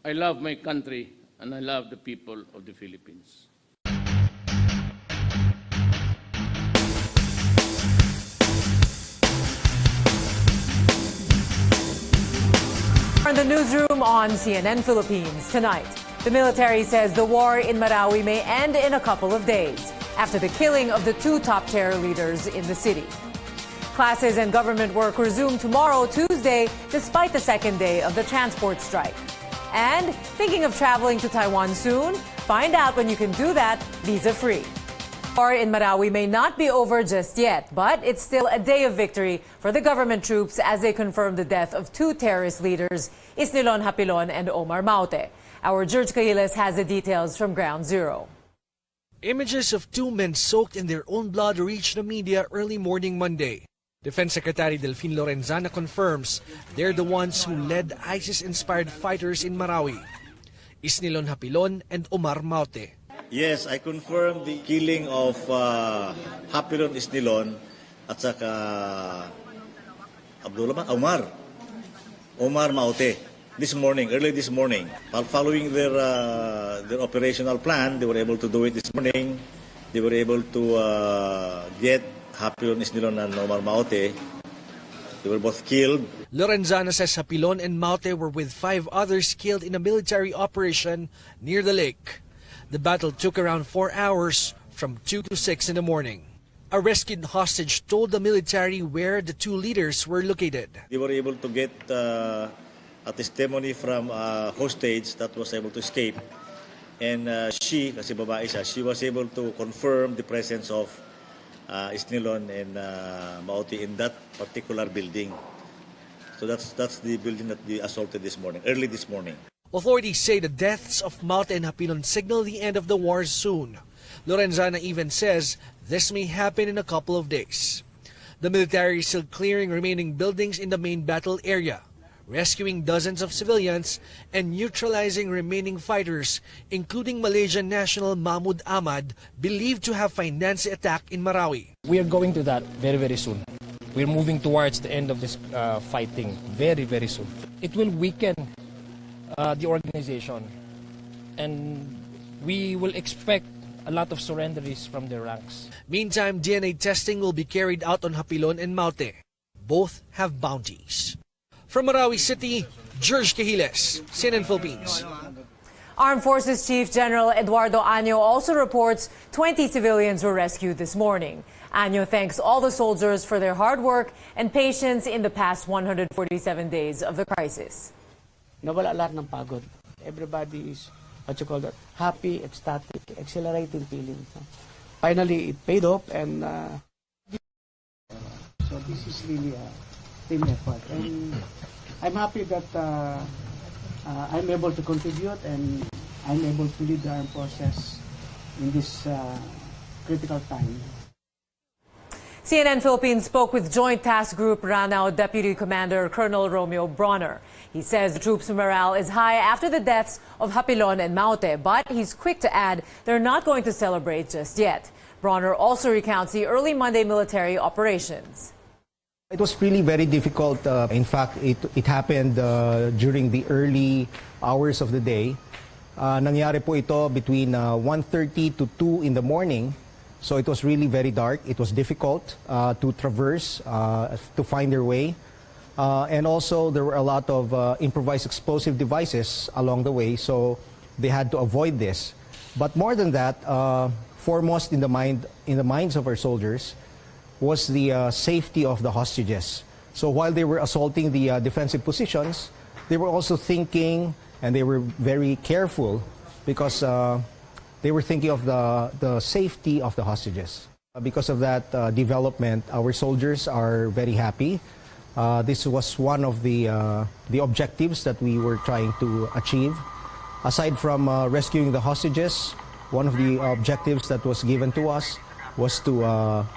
I love my country and I love the people of the Philippines. In the newsroom on CNN Philippines tonight, the military says the war in Marawi may end in a couple of days after the killing of the two top terror leaders in the city. Classes and government work resume tomorrow, Tuesday, despite the second day of the transport strike. And thinking of traveling to Taiwan soon? Find out when you can do that visa-free. War in Marawi may not be over just yet, but it's still a day of victory for the government troops as they confirm the death of two terrorist leaders, Isnilon Hapilon and Omar Maute. Our George Cahiles has the details from Ground Zero. Images of two men soaked in their own blood reached the media early morning Monday. Defense Secretary Delfin Lorenzana confirms they're the ones who led ISIS-inspired fighters in Marawi, Isnilon Hapilon and Omar Maute. Yes, I confirm the killing of Hapilon Isnilon at saka Omar Maute this morning, early this morning. While following their operational plan, they were able to do it this morning. They were able to get Hapilon Isnilon and Omar Maute. They were both killed. Lorenzana says Hapilon and Maute were with 5 others killed in a military operation near the lake. The battle took around 4 hours from 2 to 6 in the morning. A rescued hostage told the military where the two leaders were located. They were able to get a testimony from a hostage that was able to escape. And she, kasi babae siya, she was able to confirm the presence of Isnilon and Maute in that particular building. So that's the building that they assaulted this morning, early this morning. Authorities say the deaths of Maute and Hapilon signal the end of the war soon. Lorenzana even says this may happen in a couple of days. The military is still clearing remaining buildings in the main battle area, rescuing dozens of civilians and neutralizing remaining fighters, including Malaysian national Mahmud Ahmad, believed to have financed the attack in Marawi. We are going to that very, very soon. We're moving towards the end of this fighting very, very soon. It will weaken the organization, and we will expect a lot of surrenderies from their ranks. Meantime, DNA testing will be carried out on Hapilon and Maute. Both have bounties. From Marawi City, George Cahiles, CNN Philippines. Armed Forces Chief General Eduardo Año also reports 20 civilians were rescued this morning. Año thanks all the soldiers for their hard work and patience in the past 147 days of the crisis. Nawala lahat ng pagod. Everybody is, what you call that, happy, ecstatic, exhilarating feeling. Finally, it paid off, and so this is really a team effort. And I'm happy that I'm able to contribute and I'm able to lead the armed forces in this critical time. CNN Philippines spoke with Joint Task Group Ranao Deputy Commander Colonel Romeo Bronner. He says the troops' morale is high after the deaths of Hapilon and Maute, but he's quick to add they're not going to celebrate just yet. Bronner also recounts the early Monday military operations. It was really very difficult. In fact, it happened during the early hours of the day. Nangyari po ito between 1:30 to 2 in the morning. So it was really very dark. It was difficult to traverse, to find their way. And also there were a lot of improvised explosive devices along the way, so they had to avoid this. But more than that, foremost in the minds of our soldiers was the safety of the hostages. So while they were assaulting the defensive positions, they were also thinking, and they were very careful because they were thinking of the safety of the hostages. Because of that development, our soldiers are very happy. This was one of the objectives that we were trying to achieve. Aside from rescuing the hostages, one of the objectives that was given to us was to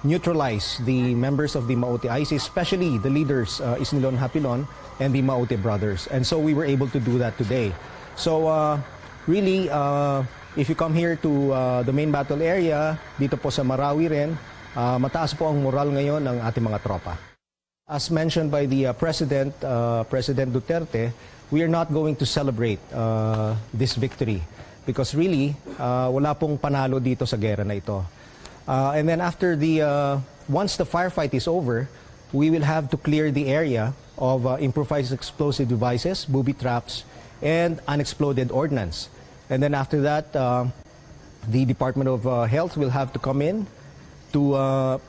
neutralize the members of the Maute ISIS, especially the leaders, Isnilon Hapilon and the Maute brothers. And so we were able to do that today. So really, if you come here to the main battle area, dito po sa Marawi rin, mataas po ang moral ngayon ng ating mga tropa. As mentioned by the President Duterte, we are not going to celebrate this victory because really, wala pong panalo dito sa gera na ito. And then after once the firefight is over, we will have to clear the area of improvised explosive devices, booby traps, and unexploded ordnance. And then after that, the Department of Health will have to come in to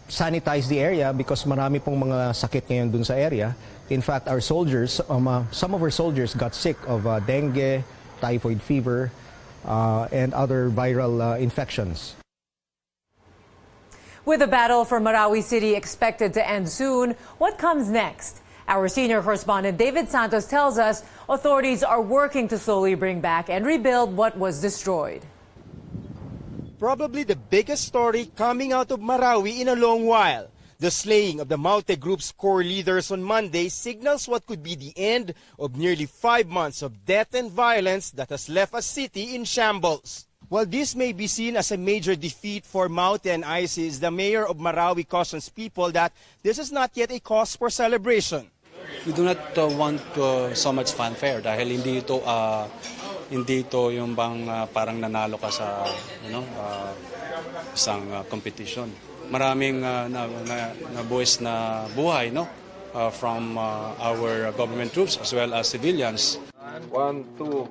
sanitize the area because marami pong mga sakit ngayon dun sa area. In fact, our soldiers, some of our soldiers got sick of dengue, typhoid fever, and other viral infections. With the battle for Marawi City expected to end soon, what comes next? Our senior correspondent David Santos tells us authorities are working to slowly bring back and rebuild what was destroyed. Probably the biggest story coming out of Marawi in a long while. The slaying of the Maute Group's core leaders on Monday signals what could be the end of nearly 5 months of death and violence that has left a city in shambles. While this may be seen as a major defeat for Maute and ISIS, the mayor of Marawi cautions people that this is not yet a cause for celebration. We do not want so much fanfare dahil hindi ito yung bang parang nanalo ka sa isang competition. Maraming nabuwis na buhay from our government troops as well as civilians. 1, 2.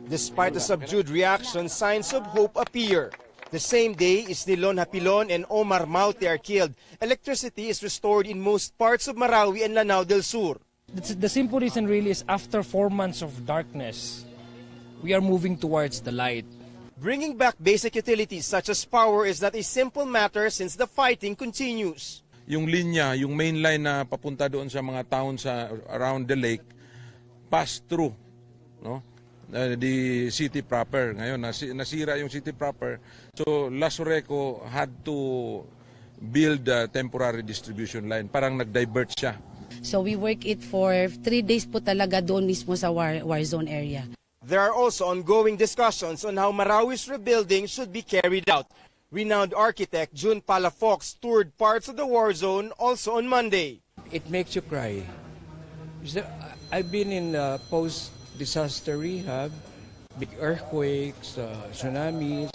Despite the subdued reaction, signs of hope appear. The same day, Isnilon Hapilon and Omar Maute are killed. Electricity is restored in most parts of Marawi and Lanao del Sur. The simple reason really is after 4 months of darkness, we are moving towards the light. Bringing back basic utilities such as power is not a simple matter since the fighting continues. Yung linya, yung main line na papunta doon sa mga towns around the lake, pass through the city proper. Ngayon, nasira yung city proper. So, Lasoreco had to build a temporary distribution line. Parang nag-divert siya. So we work it for 3 days po talaga doon mismo sa war zone area. There are also ongoing discussions on how Marawi's rebuilding should be carried out. Renowned architect June Palafox toured parts of the war zone also on Monday. It makes you cry. I've been in post-disaster rehab, big earthquakes, tsunamis,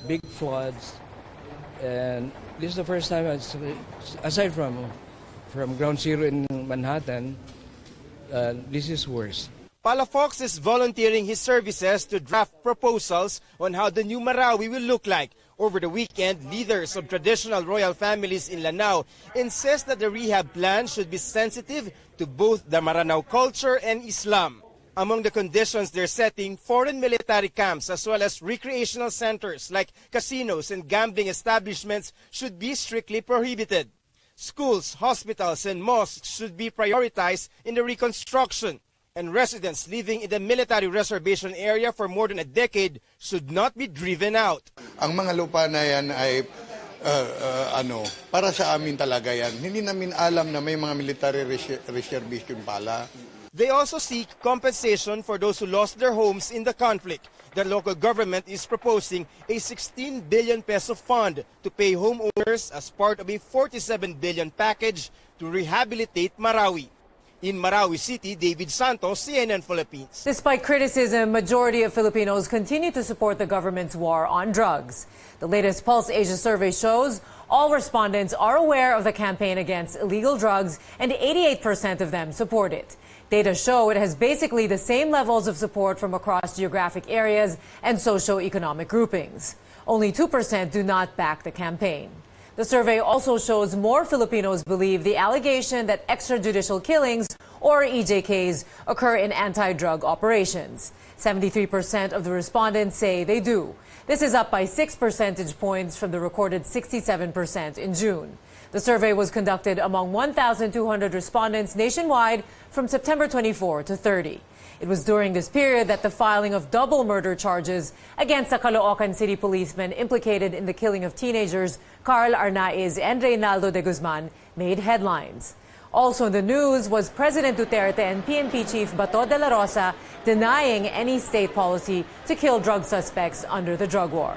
big floods, and this is the first time, aside from Ground Zero in Manhattan, this is worse. Palafox is volunteering his services to draft proposals on how the new Marawi will look like. Over the weekend, leaders of traditional royal families in Lanao insist that the rehab plan should be sensitive to both the Maranao culture and Islam. Among the conditions they're setting, foreign military camps as well as recreational centers like casinos and gambling establishments should be strictly prohibited. Schools, hospitals, and mosques should be prioritized in the reconstruction. And residents living in the military reservation area for more than a decade should not be driven out. Ang mga lupa na yan ay para sa amin talaga yan. Hindi namin alam na may mga military reservation pala. They also seek compensation for those who lost their homes in the conflict. The local government is proposing a 16 billion peso fund to pay homeowners as part of a 47 billion package to rehabilitate Marawi. In Marawi City, David Santos, CNN Philippines. Despite criticism, majority of Filipinos continue to support the government's war on drugs. The latest Pulse Asia survey shows all respondents are aware of the campaign against illegal drugs, and 88% of them support it. Data show it has basically the same levels of support from across geographic areas and socio-economic groupings. Only 2% do not back the campaign. The survey also shows more Filipinos believe the allegation that extrajudicial killings, or EJKs, occur in anti-drug operations. 73% of the respondents say they do. This is up by 6 percentage points from the recorded 67% in June. The survey was conducted among 1,200 respondents nationwide from September 24 to 30. It was during this period that the filing of double murder charges against a Caloocan City policeman implicated in the killing of teenagers Carl Arnaiz and Reynaldo de Guzman made headlines. Also in the news was President Duterte and PNP Chief Bato de la Rosa denying any state policy to kill drug suspects under the drug war.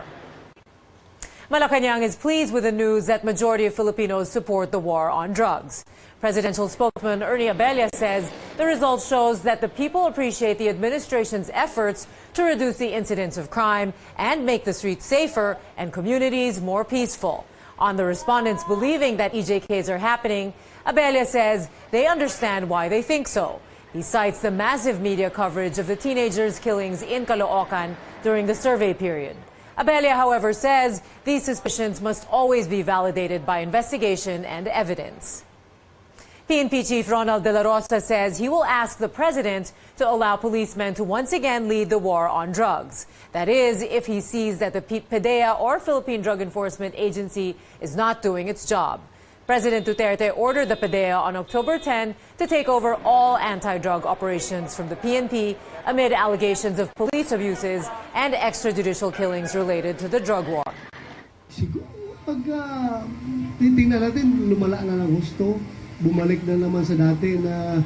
Malacanang is pleased with the news that majority of Filipinos support the war on drugs. Presidential spokesman Ernie Abella says the result shows that the people appreciate the administration's efforts to reduce the incidence of crime and make the streets safer and communities more peaceful. On the respondents believing that EJKs are happening, Abella says they understand why they think so. He cites the massive media coverage of the teenagers' killings in Caloocan during the survey period. Abella, however, says these suspicions must always be validated by investigation and evidence. PNP Chief Ronald De La Rosa says he will ask the president to allow policemen to once again lead the war on drugs. That is, if he sees that the PDEA or Philippine Drug Enforcement Agency is not doing its job. President Duterte ordered the PDEA on October 10 to take over all anti-drug operations from the PNP amid allegations of police abuses and extrajudicial killings related to the drug war. Pag titingnan natin, lumala na ng gusto. Bumalik na naman sa dati na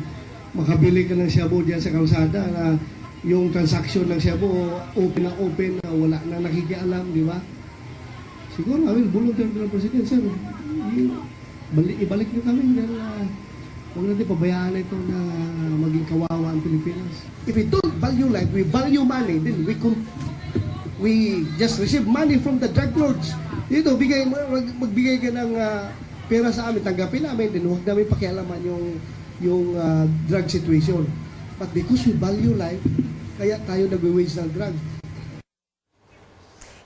makabili ka ng shabu diyan sa kalsada na yung transaksyon ng shabu open na wala na nakikialam, di ba? Siguro, volunteer ng President, sir, ibalik nyo kami dahil huwag natin pabayaan ito na maging kawawa ang Pilipinas. If we don't value life, we value money, then we just receive money from the drug lords. Dito, magbigay ka ng pera sa amin, tanggapin namin, din huwag namin pakialaman yung drug situation. But because we value life, kaya tayo nagwe-wage ng drugs.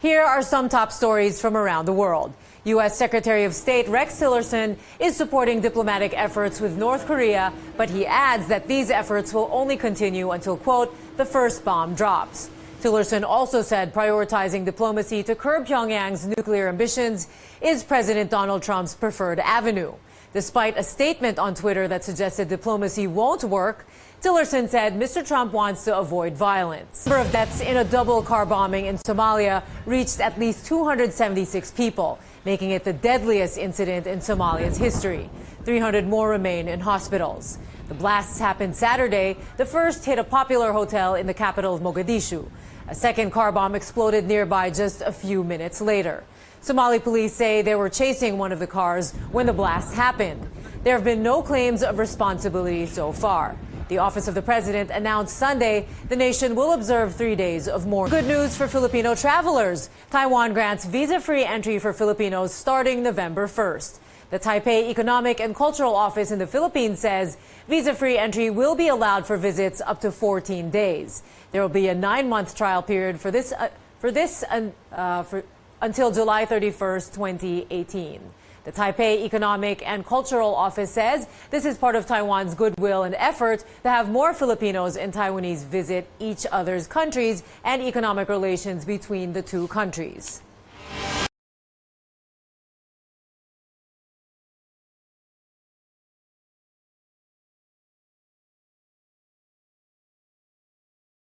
Here are some top stories from around the world. U.S. Secretary of State Rex Tillerson is supporting diplomatic efforts with North Korea, but he adds that these efforts will only continue until, quote, the first bomb drops. Tillerson also said prioritizing diplomacy to curb Pyongyang's nuclear ambitions is President Donald Trump's preferred avenue. Despite a statement on Twitter that suggested diplomacy won't work, Tillerson said Mr. Trump wants to avoid violence. The number of deaths in a double car bombing in Somalia reached at least 276 people, making it the deadliest incident in Somalia's history. 300 more remain in hospitals. The blasts happened Saturday. The first hit a popular hotel in the capital of Mogadishu. A second car bomb exploded nearby just a few minutes later. Somali police say they were chasing one of the cars when the blast happened. There have been no claims of responsibility so far. The Office of the President announced Sunday the nation will observe 3 days of mourning. Good news for Filipino travelers. Taiwan grants visa-free entry for Filipinos starting November 1st. The Taipei Economic and Cultural Office in the Philippines says visa-free entry will be allowed for visits up to 14 days. There will be a 9-month trial period until July 31st, 2018. The Taipei Economic and Cultural Office says this is part of Taiwan's goodwill and effort to have more Filipinos and Taiwanese visit each other's countries and economic relations between the two countries.